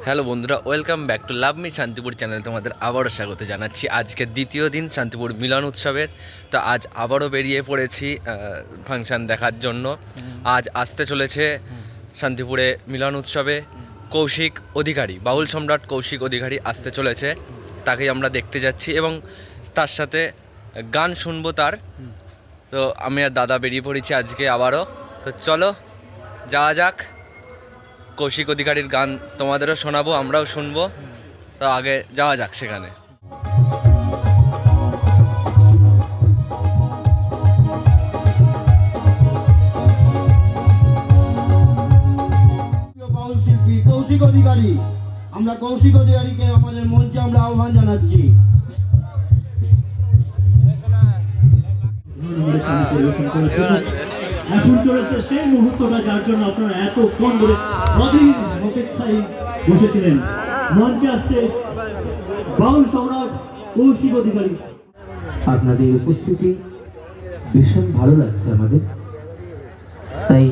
Hello বন্ধুরা, welcome back to love me Shantipur channel. তোমাদের আবারও স্বাগত জানাচ্ছি। আজকে দ্বিতীয় দিন শান্তিপুর মিলন উৎসবের। তো আজ আবারও বেরিয়ে পড়েছি ফাংশান দেখার জন্য। আজ আসতে চলেছে শান্তিপুরে মিলন উৎসবে কৌশিক অধিকারী, বাউল সম্রাট কৌশিক অধিকারী আসতে চলেছে। তাকেই আমরা দেখতে যাচ্ছি এবং তার সাথে গান শুনবো তার। তো আমি আর দাদা বেরিয়ে পড়েছি আজকে আবারও। তো চলো যাওয়া যাক। কৌশিক অধিকারীর গান তোমাদেরও শোনাবো, আমরাও শুনবো। তো আগে যাওয়া যাক সেখানে। বাউল শিল্পী কৌশিক অধিকারী, আমরা কৌশিক অধিকারীকে আমাদের মঞ্চে আমরা আহ্বান জানাচ্ছি। এখন চলেছে সেই মুহূর্তটা যার জন্য আপনারা এতক্ষণ ধরে অধীর অপেক্ষায় বসেছিলেন। মঞ্চে আসছে বাউল সম্রাট কৌশিক অধিকারী। আপনাদের উপস্থিতি ভীষণ ভালো লাগছে আমাদের। তাই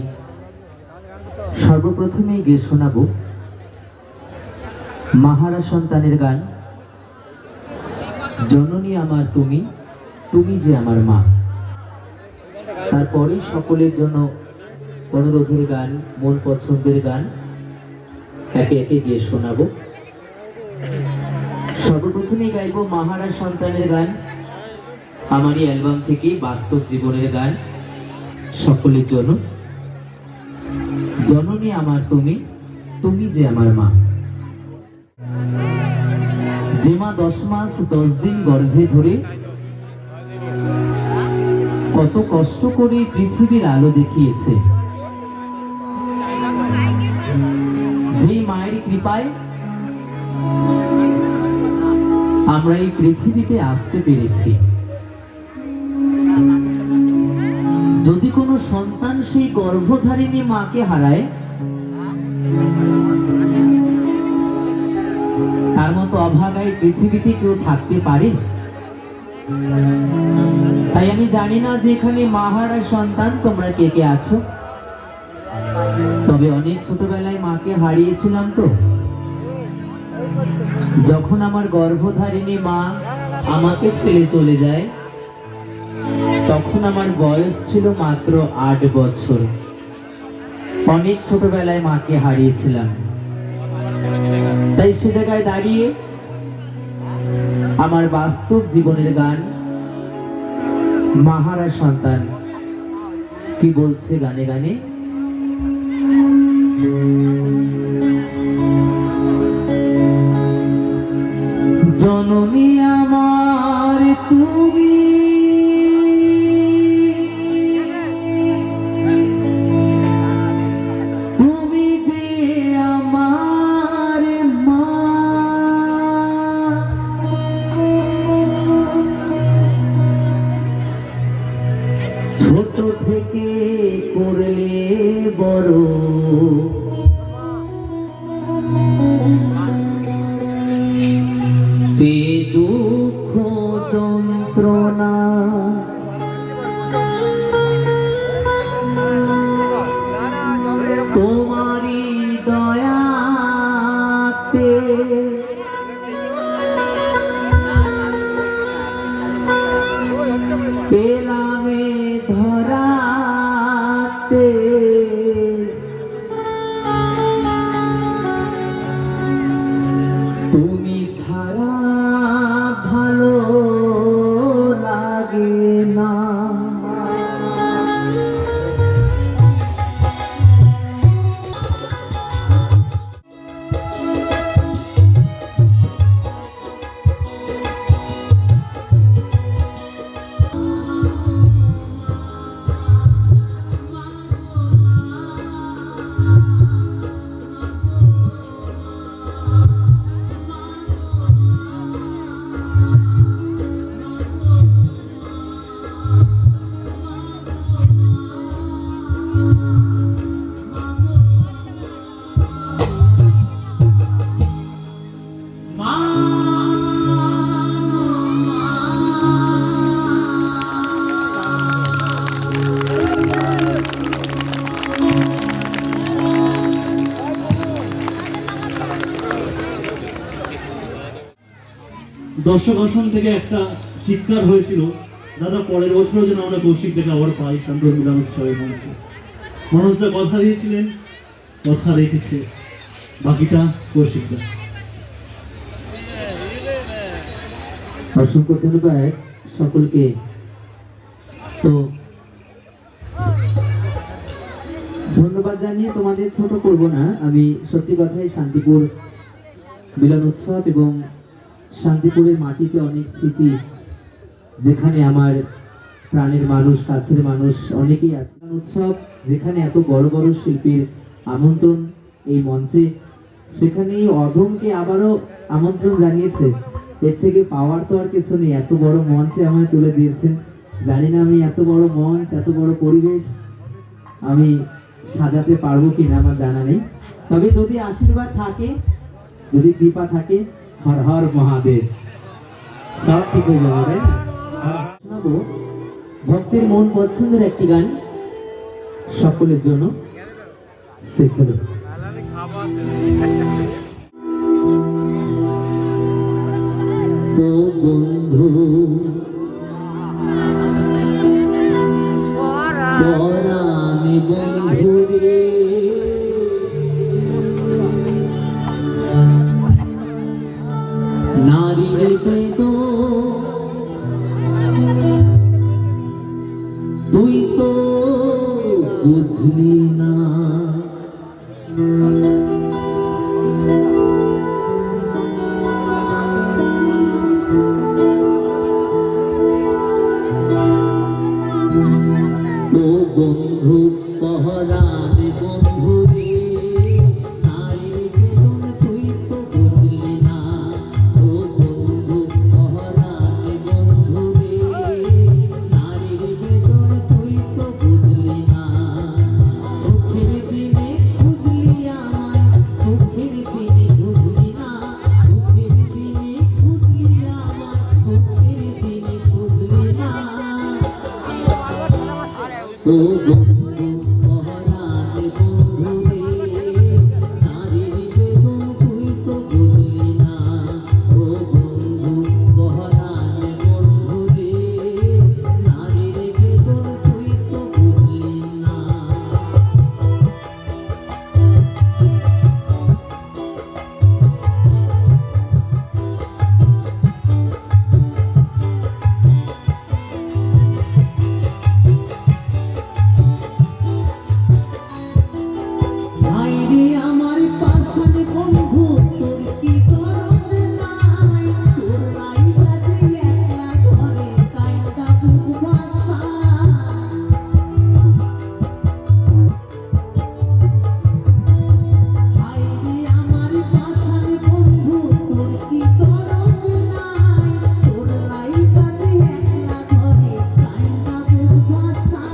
সর্বপ্রথমেই গিয়ে শোনাবো মাহারা সন্তানের গান, জননী আমার তুমি, তুমি যে আমার মা। তারপরে সকলের জন্য অনুরোধের গান, মন পছন্দের গান একে একে গিয়ে শোনাবো। সর্বপ্রথমেই গাইবো মাহারা সন্তানের গান, আমারই অ্যালবাম থেকে বাস্তব জীবনের গান সকলের জন্য। জননী আমার তুমি, তুমি যে আমার মা। যে মা 10 মাস 10 দিন গর্ভে ধরে কত কষ্ট করে পৃথিবীর আলো দেখিয়েছে, যে মায়ের কৃপায় আমরা এই পৃথিবীতে আসতে পেরেছি। যদি কোনো সন্তান সেই গর্ভধারিণী মাকে হারায়, তার মতো অভাগায় পৃথিবীতে কেউ থাকতে পারে? তাই আমি জানি না যে এখানে মাহারা সন্তান তোমরা কে কে আছো, তবে অনেক ছোটবেলায় মাকে হারিয়েছিলাম। তো যখন আমার গর্ভধারিণী মা আমাকে ফেলে চলে যায়, তখন আমার বয়স ছিল মাত্র 8 বছর। অনেক ছোটবেলায় মাকে হারিয়েছিলাম। তাই সে জায়গায় দাঁড়িয়ে আমার বাস্তব জীবনের গান মাহারা সন্তান কি বলছে গানে গানে। জননী আমার তুমি, তুমি যে আমার মা। ছোট থেকে করলে বড়, দুঃখ যন্ত্রণা তোমারই দয়াতে পেলামে ধরাতে। তুমি ছাড়া ভালো লাগে না। দর্শক আসন থেকে একটা চিৎকার হয়েছিল, দাদা পরের বছরও যেন আমরা কৌশিক থেকে আবার পাই শান্তপুর মিলন উৎসবের মঞ্চে। মানুষরা কথা দিয়েছিলেন, কথা রেখেছে, বাকিটা কৌশিকদা। অসংখ্য ধন্যবাদ সকলকে। তো ধন্যবাদ জানিয়ে তোমাদের ছোট করব না। আমি সত্যি কথাই শান্তিপুর মিলন উৎসব এবং শান্তিপুরের মাটিতে অনেক স্মৃতি, যেখানে আমার প্রাণের মানুষ, কাছের মানুষ অনেকেই আছে। মিলন উৎসব যেখানে এত বড় বড় শিল্পীর আমন্ত্রণ এই মঞ্চে, সেখানে এই অধমকে আবারও আমন্ত্রণ জানিয়েছে। এর থেকে পাওয়ার তো আর কিছু নেই। এত বড় মঞ্চে আমায় তুলে দিয়েছেন। জানি না আমি এত বড় মঞ্চ, এত বড় পরিবেশ আমি সাজাতে পারবো কিনা আমার জানা নেই। তবে যদি আশীর্বাদ থাকে, যদি কৃপা থাকে, হর হর মহাদেব, সব ঠিক হয়ে যাবে, তাই না? শোনাবো ভক্তের মন পছন্দের একটি গান সকলের জন্য। শেখেলো ও বন্ধু পরাণে বন্ধু রে, নারীর বেদ তুই তো বুঝলি না। ও বন্ধু পহরানে বন্ধু রে, নারীর বেদন তুই তো বুঝলি না। ও বন্ধু পহরানে বন্ধু রে, নারীর বেদন তুই তো বুঝলি না। সুখের দিনে খুঁজলি আমায়, দুঃখের দিনে বুঝলি না। সুখের দিনে খুঁজলি আমায়, দুঃখের দিনে বুঝলি না। ও বন্ধু পহরানে বন্ধু রে, নারীর বেদন তুই তো বুঝলি না। ও বন্ধু পহরানে বন্ধু রে, নারীর বেদন তুই তো বুঝলি না। ভাইরে আমার পাশান বন্ধু, তোর কি দরদ নাই? তোর লাই বাজে একলা ঘরে, কাইন্দা বুক ভাষা। ভাইরে আমার পাশান বন্ধু, তোর কি দরদ নাই? তোর লাই বাজে একলা ঘরে, কাইন্দা বুক ভাষা।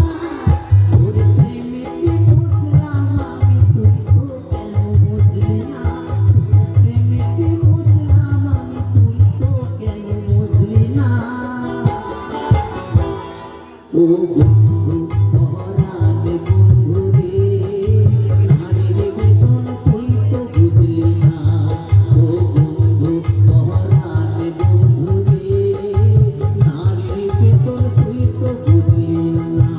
তোর প্রেমেতে বুঝলাম আমি, তুই তো কেন বুঝলি না? প্রেমেতে বুঝলাম আমি, তুই তো কেন বুঝলি না? ও বন্ধু পহরানে বন্ধু রে, নারীর বেদন তুই তো বুঝলি না। ও বন্ধু পহরানে বন্ধু রে, নারীর বেদন তুই তো বুঝলি না।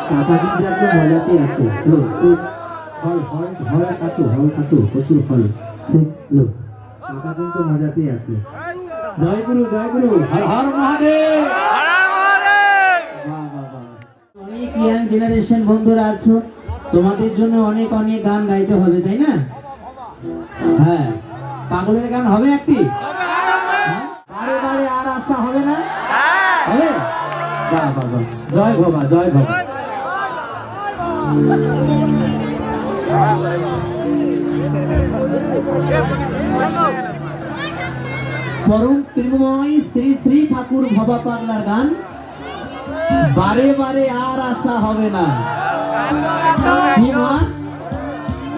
কাকা কিন্তু একদম মজাতে আছে। লো চুপ, হল হল হল কাটু প্রচুর হল। চুপ লো, কাকা কিন্তু মজাতে আছে। জয় গুরু হর হর মহাদেব। বাহ বাহ বাহ। অনেক ইয়াং জেনারেশন বন্ধুরা আছো, তোমাদের জন্য অনেক অনেক গান গাইতে হবে, তাই না? হ্যাঁ, পাগলের গান হবে একটি? হ্যাঁ? বারে বারে আর আশা হবে না? হবে? বাহ বাহ বাহ, জয় বাবা, জয় বাবা। পরম তৃণময় শ্রী শ্রী ঠাকুর ভবা পাগলার গান, বারে বারে আর আশা হবে না। কি মা,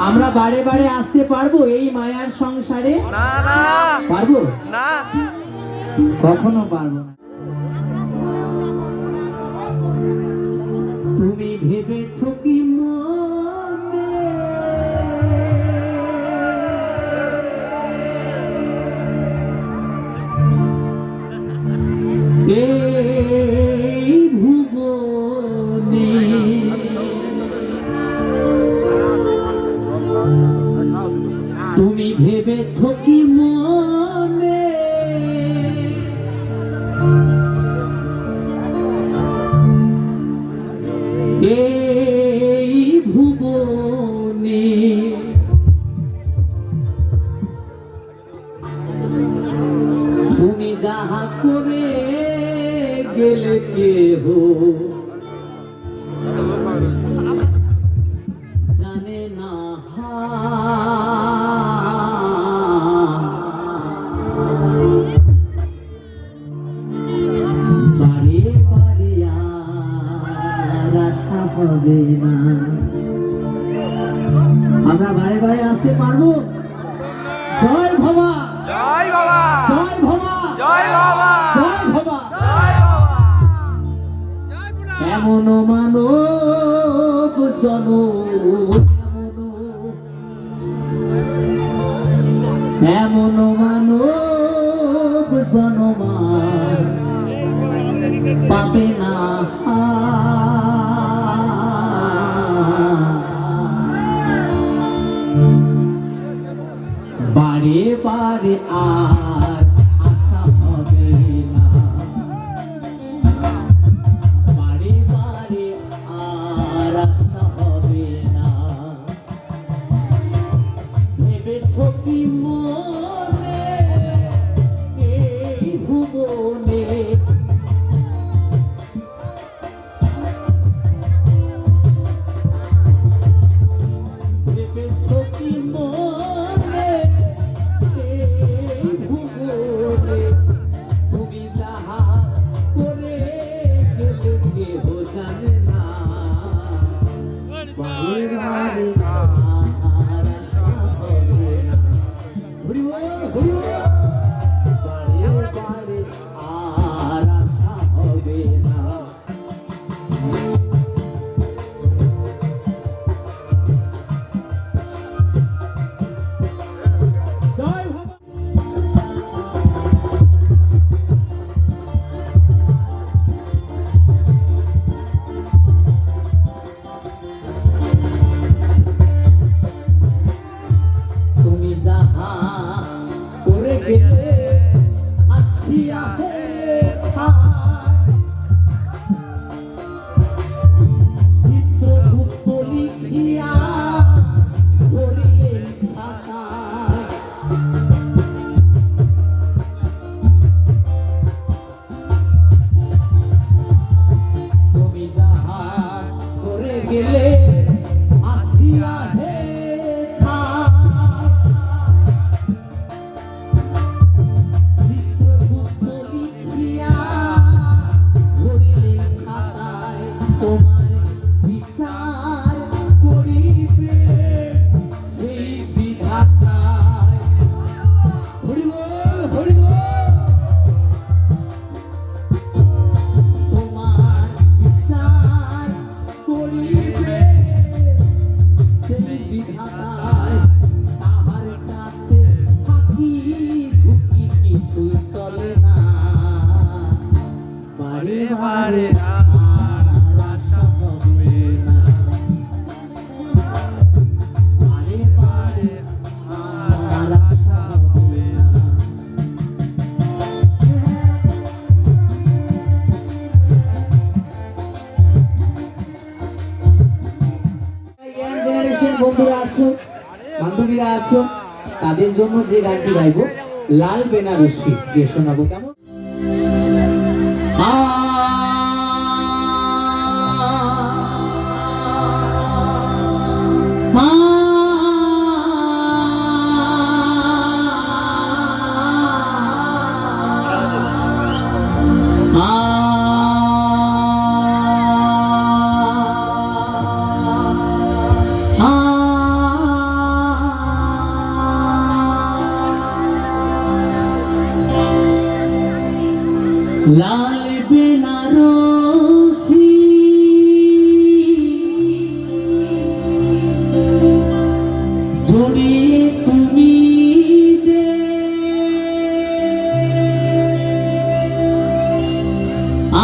আমরা বারে বারে আসতে পারবো এই মায়ার সংসারে? পারবো না, কখনো পারবো না। তুমি ভেবেছো কি মনে এই ভুবনে তুমি ভেবেছো কি মনে এই ভুবনে তুমি যাহা করে গেলে কেহ জানে না। বারে বারে আর আশা হবে না। আমরা বারে বারে আসতে পারবো? জয় ভবা, জয় ভবা, জয় ভবা, জয় ভবা, জয় ভবা। এমন মানব জনম, এমন মানব জনম পাবে না। বারে বারে আর আশা হবে না। বারে বারে আর আশা হবে না। ভেবেছো কি মনে এই ভুবনে ভেবেছো কি মনে এই ভুবনে তুমি যাহা করে গেলে কেহ জানে না। বারে বারে আর আশা হবে না। হরি বল, হরি বল। বারে বারে আর আশা হবে না। জয় ভবা। তুমি যাহা করে গেলে আসিয়া চিত্রগুপ্ত লিখিয়া ধরিলে খাতায়। তুমি যাহা করে গেলে আসিয়া হে চিত্রগুপ্ত লিখিয়া ধরিলে খাতায়। তোমার বিচার করিবে সেই বিধাতায়। হরি বল, হরি বল। তোমার বিচার করিবে সেই বিধাতায়। তাহার কাছে ফাঁকি ঝুঁকি কিছুই চলে না। বারে বারে আর আশা হবে না। বারে বারে আর আশা হবে না। ইয়াং জেনারেশন বন্ধুরা আছো, বান্ধবীরা আছো, তাদের জন্য যে গানটি গাইবো লাল বেনারসি দিয়ে শোনাবো। কেমন? লাল বেনারসি জড়িয়ে তুমি যে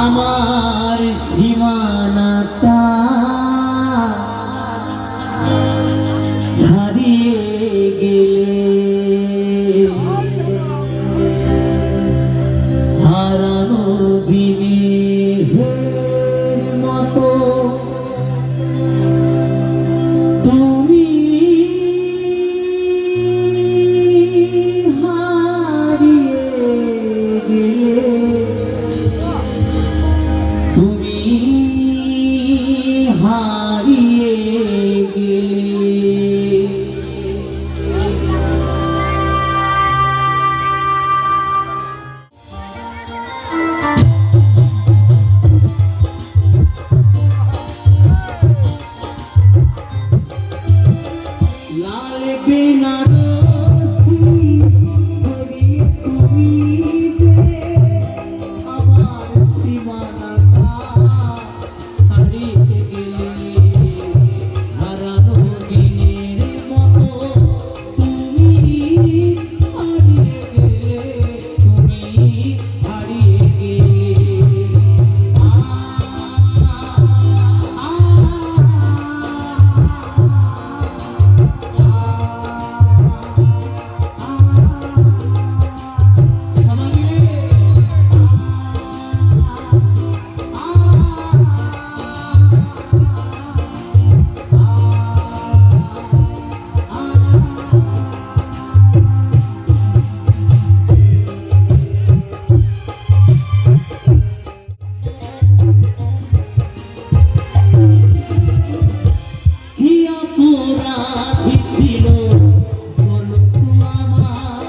আমার সীমানাটা ছাড়িয়ে গেলে হারানো দিনের মতো তুমি হারিয়ে গেলে তুমি হারিয়ে গেলে লাল বেনারসি জড়িয়ে তুমি যে আমার সীমানাটা ছাড়িয়ে গেলে হারানো দিনের মতো তুমি হারিয়ে গেলে তুমি হারিয়ে গেলে কি অপরাধী ছিল বলো তো আমার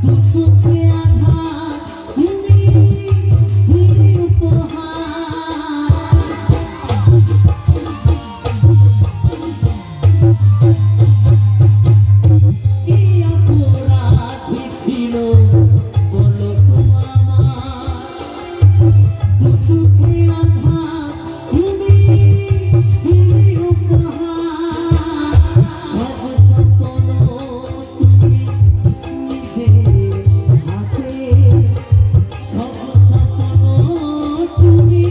দু চোখে আধার তুমি দিলে উপহার কি অপরাধী ছিল বলো তো আমার দু চোখে আধার তুমি দিলে উপহার সব স্বপ্ন তুমি নিজের হাতে সব স্বপ্ন তুমি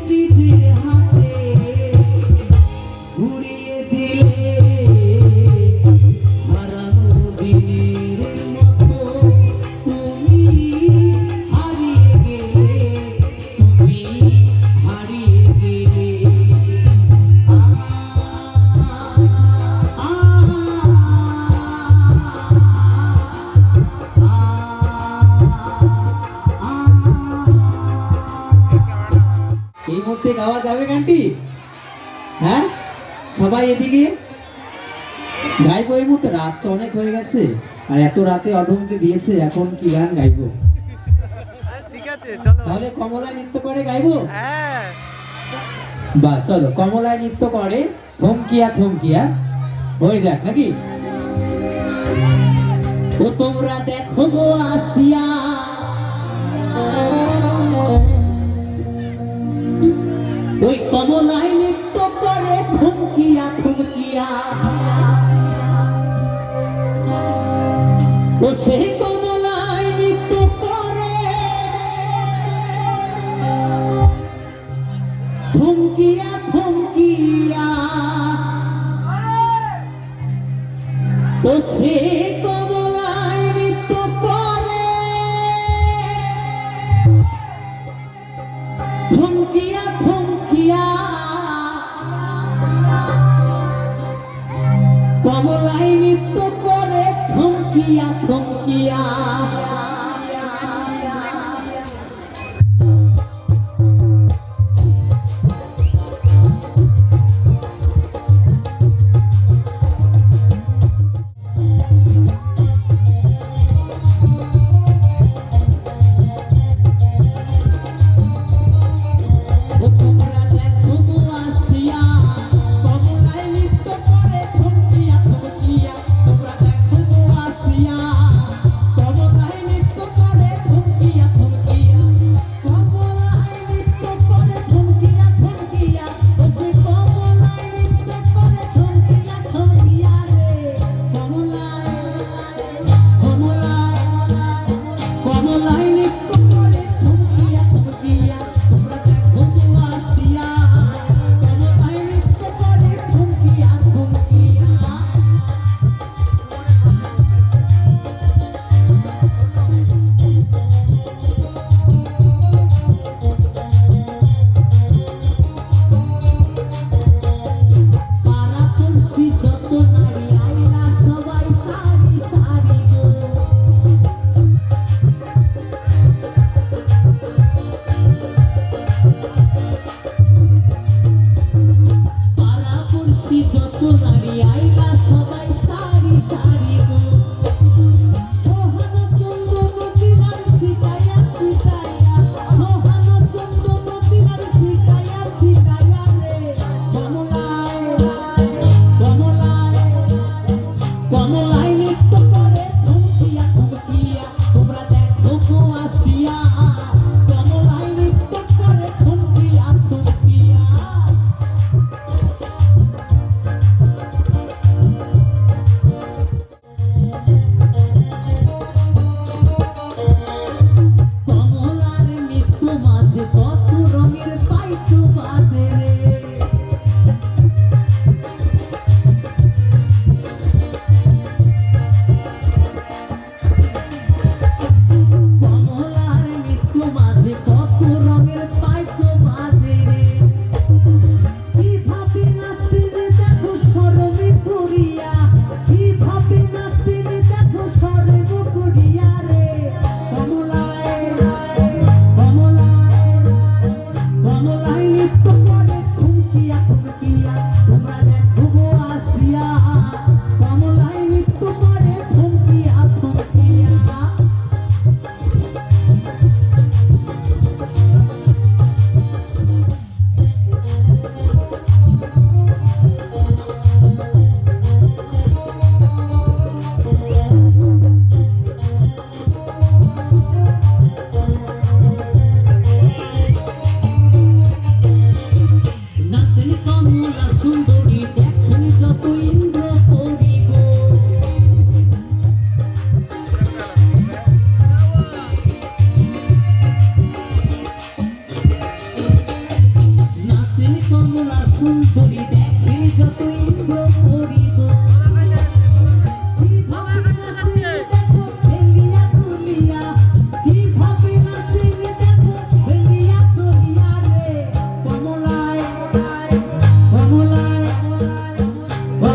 নিজের হাতে ঘুরিয়ে দিলে হারানো দিনের মতো তুমি হারিয়ে গেলে তুমি হারিয়ে গেলে এই মুহূর্তে গাওয়া যাবে গানটি? হ্যাঁ, সবাই এদিকে গাইবো এই মুহূর্তে। রাত তো অনেক হয়ে গেছে, আর এত রাতে অধমকে দিয়েছে, এখন কি গান গাইবো? ঠিক আছে, চলো। তাহলে কমলায় নৃত্য করে গাইবো? হ্যাঁ, বা চলো, কমলায় নৃত্য করে থমকিয়া থমকিয়া হয়ে যাক নাকি? ও তোমরা দেখো গো আসিয়া ওই কমলায় নৃত্য করে থমকিয়া থমকিয়া, ও সেই কমলায় নৃত্য করে থমকিয়া থমকিয়া, ও সেই কমলায় নৃত্য করে থমকিয়া থমকিয়া, কমলায় নৃত্য করে থমকিয়া থমকিয়া। তোমরা দেখো আসিয়া, কমলায় নৃত্য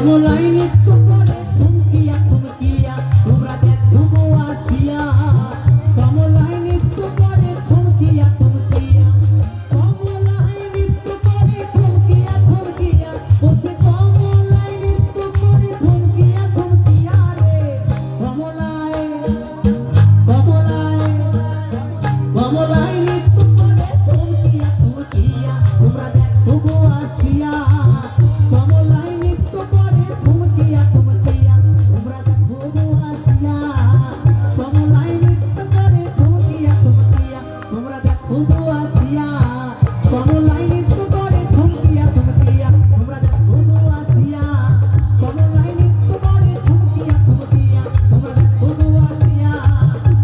কমলাই নৃত্য করে থমকিয়া থমকিয়া তোমরা দেখো গো আসিয়া কমলাই নৃত্য করে থমকিয়া থমকিয়া কমলাই নৃত্য করে থমকিয়া থমকিয়া ওসে কমলাই নৃত্য করে থমকিয়া থমকিয়া রে কমলাই কমলাই কমলাই নৃত্য করে থমকিয়া থমকিয়া তোমরা দেখো গো আসিয়া কমলাই নৃত্য করে থমকিয়া থমকিয়া তোমরা দেখো গো আসিয়া কমলাই নৃত্য করে থমকিয়া থমকিয়া তোমরা দেখো গো আসিয়া কমলাই নৃত্য করে থমকিয়া থমকিয়া তোমরা দেখো গো আসিয়া কমলাই নৃত্য করে থমকিয়া থমকিয়া তোমরা দেখো গো আসিয়া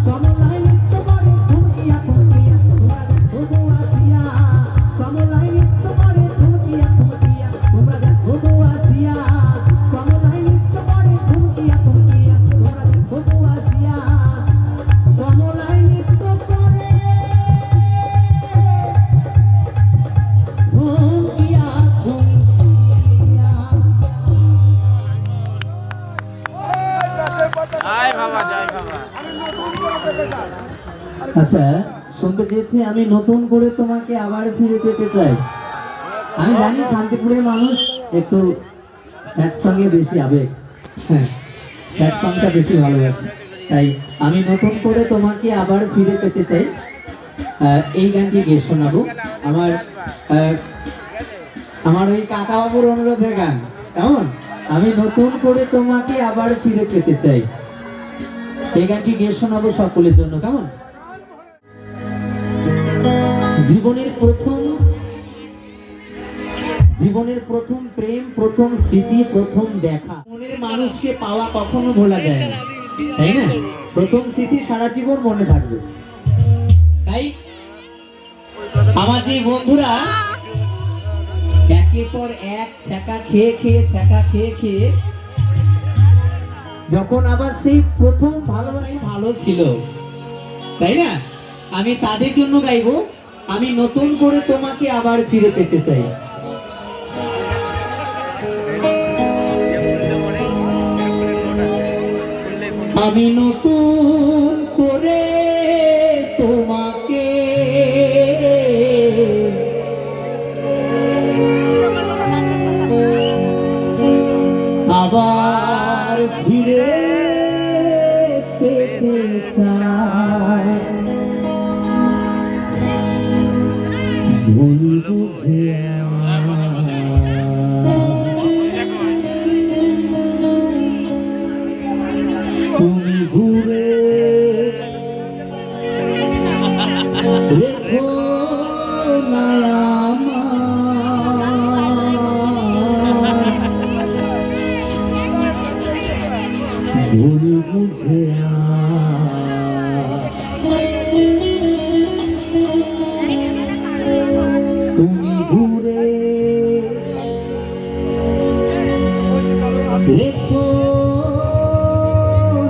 কমলাই নৃত্য করে থমকিয়া থমকিয়া তোমরা দেখো গো আসিয়া কমলাই নৃত্য করে থমকিয়া থমকিয়া তোমরা দেখো গো আসিয়া কমলাই নৃত্য করে থমকিয়া থমকিয়া তোমরা দেখো গো আসিয়া কমলাই নৃত্য করে থমকিয়া থমকিয়া। আচ্ছা শুনতে চেয়েছি আমি নতুন করে তোমাকে আবার ফিরে পেতে চাই। আমি জানি শান্তিপুরের মানুষ একটু স্যাড সঙ্গে বেশি আবেগ, হ্যাঁ স্যাড সংটা বেশি ভালোবাসে, তাই আমি নতুন করে তোমাকে আবার ফিরে পেতে চাই। এই গানটি গিয়ে শোনাবো আমার আমার ওই কাকা বাবুর অনুরোধের গান, কেমন? আমি নতুন করে তোমাকে আবার ফিরে পেতে চাই। এই গানটি গিয়ে শোনাবো সকলের জন্য, কেমন? জীবনের প্রথম প্রেম, প্রথম স্মৃতি, প্রথম দেখা, মনের মানুষকে পাওয়া কখনো ভোলা যায় না, তাই না? প্রথম স্মৃতি সারা জীবন মনে থাকবে। তাই আমার যে বন্ধুরা একের পর এক ছ্যাঁকা খেয়ে খেয়ে যখন আবার সেই প্রথম ভালো ছিল, তাই না? আমি তাদের জন্য গাইবো আমি নতুন করে তোমাকে আবার ফিরে পেতে চাই। আমি নতুন করে তোমাকে আবার ফিরে পেতে চাই। ভুল বুঝে তুমি ঘুরে রেখো না আমায়, ভুল বুঝে তুমি ঘুরে রেখো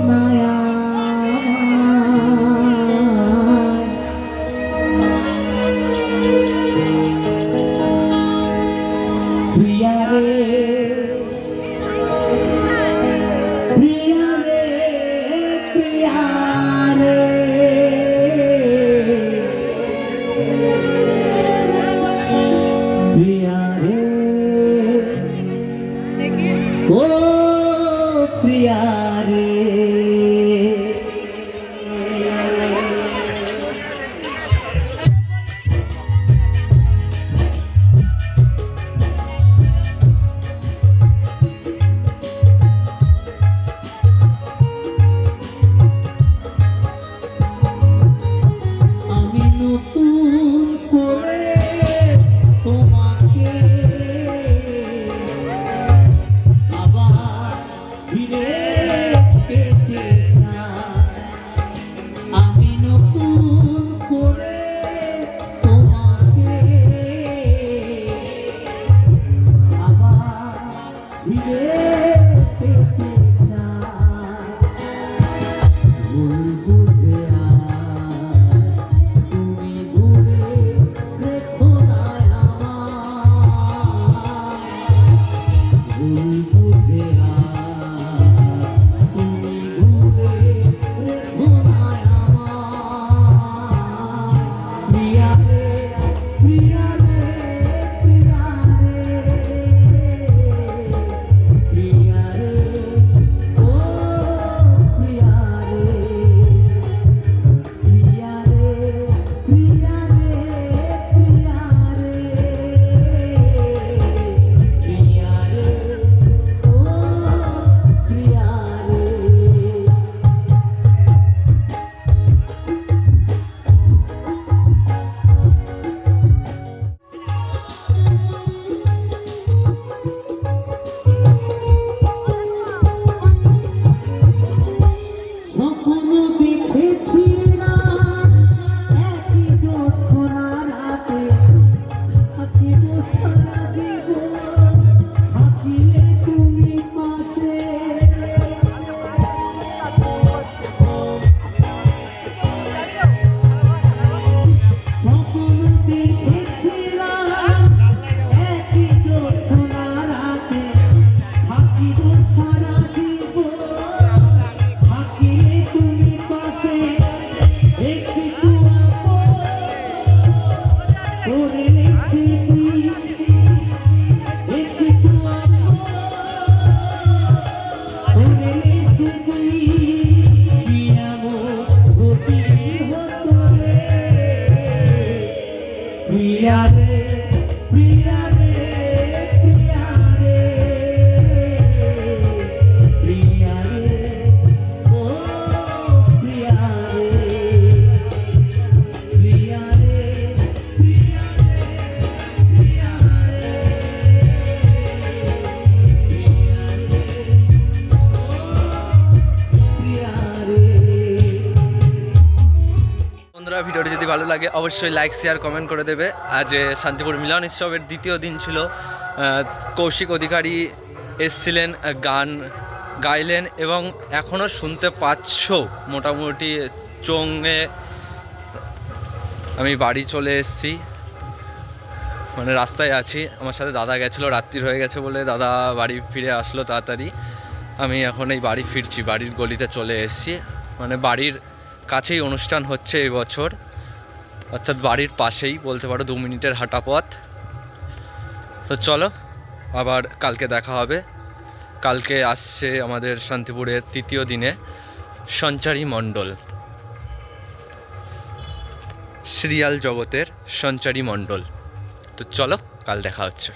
না আমায়। প্রিয়া রে প্রিয়া রে প্রিয়া রে প্রিয়া রে ও প্রিয়া রে। আমি নতুন করে তোমাকে আবার ফিরে পেতে চাই। আমি নতুন করে তোমাকে আবার ফিরে পেতে চাই। ভুল বুঝে তুমি ঘুরে রেখো না আমায়, ভুল বুঝে বুঝে না তুমি ভুলে রেখো না আমায় প্রিয়া রে প্রিয়া রে প্রিয়া রে প্রিয়া রে ও প্রিয়া রে প্রিয়া রে প্রিয়া রে প্রিয়া রে প্রিয়া রে ও প্রিয়া রে। স্বপ্ন দেখেছিলাম একই জ্যোৎস্না রাতে থাকিব সারা জীবন থাকিলে তুমি পাশে স্বপ্ন দেখেছিলাম একই জ্যোৎস্না রাতে থাকিব সারা জীবন থাকিলে তুমি পাশে একটু আপন করলে স্মৃতি একটু আপন করলে স্মৃতি কি এমন ক্ষতি হতো রে প্রিয়া রে প্রিয়া রে প্রিয়া রে প্রিয়া রে ও প্রিয়া রে প্রিয়া রে প্রিয়া রে প্রিয়া রে প্রিয়া রে ও প্রিয়া রে। বন্ধুরা, ভিডিওটি যদি ভালো লাগে অবশ্যই লাইক শেয়ার কমেন্ট করে দেবে। আজ শান্তিপুর মিলন উৎসবের দ্বিতীয় দিন ছিল। কৌশিক অধিকারী এসছিলেন, গান গাইলেন এবং এখনও শুনতে পাচ্ছ মোটামুটি চোঙে। আমি বাড়ি চলে এসেছি, মানে রাস্তায় আছি। আমার সাথে দাদা গেছিলো, রাত্রি হয়ে গেছে বলে দাদা বাড়ি ফিরে আসলো তাড়াতাড়ি। আমি এখন এই বাড়ি ফিরছি, বাড়ির গলিতে চলে এসেছি। মানে বাড়ির কাছেই অনুষ্ঠান হচ্ছে এই বছর, অর্থাৎ বাড়ির পাশেই বলতে পারো, 2 মিনিটের হাঁটা পথ। তো চলো, আবার কালকে দেখা হবে। কালকে আসছে আমাদের শান্তিপুরের তৃতীয় দিনে সঞ্চারী মণ্ডল, সিরিয়াল জগতের সঞ্চারী মণ্ডল। তো চলো, কাল দেখা হচ্ছে।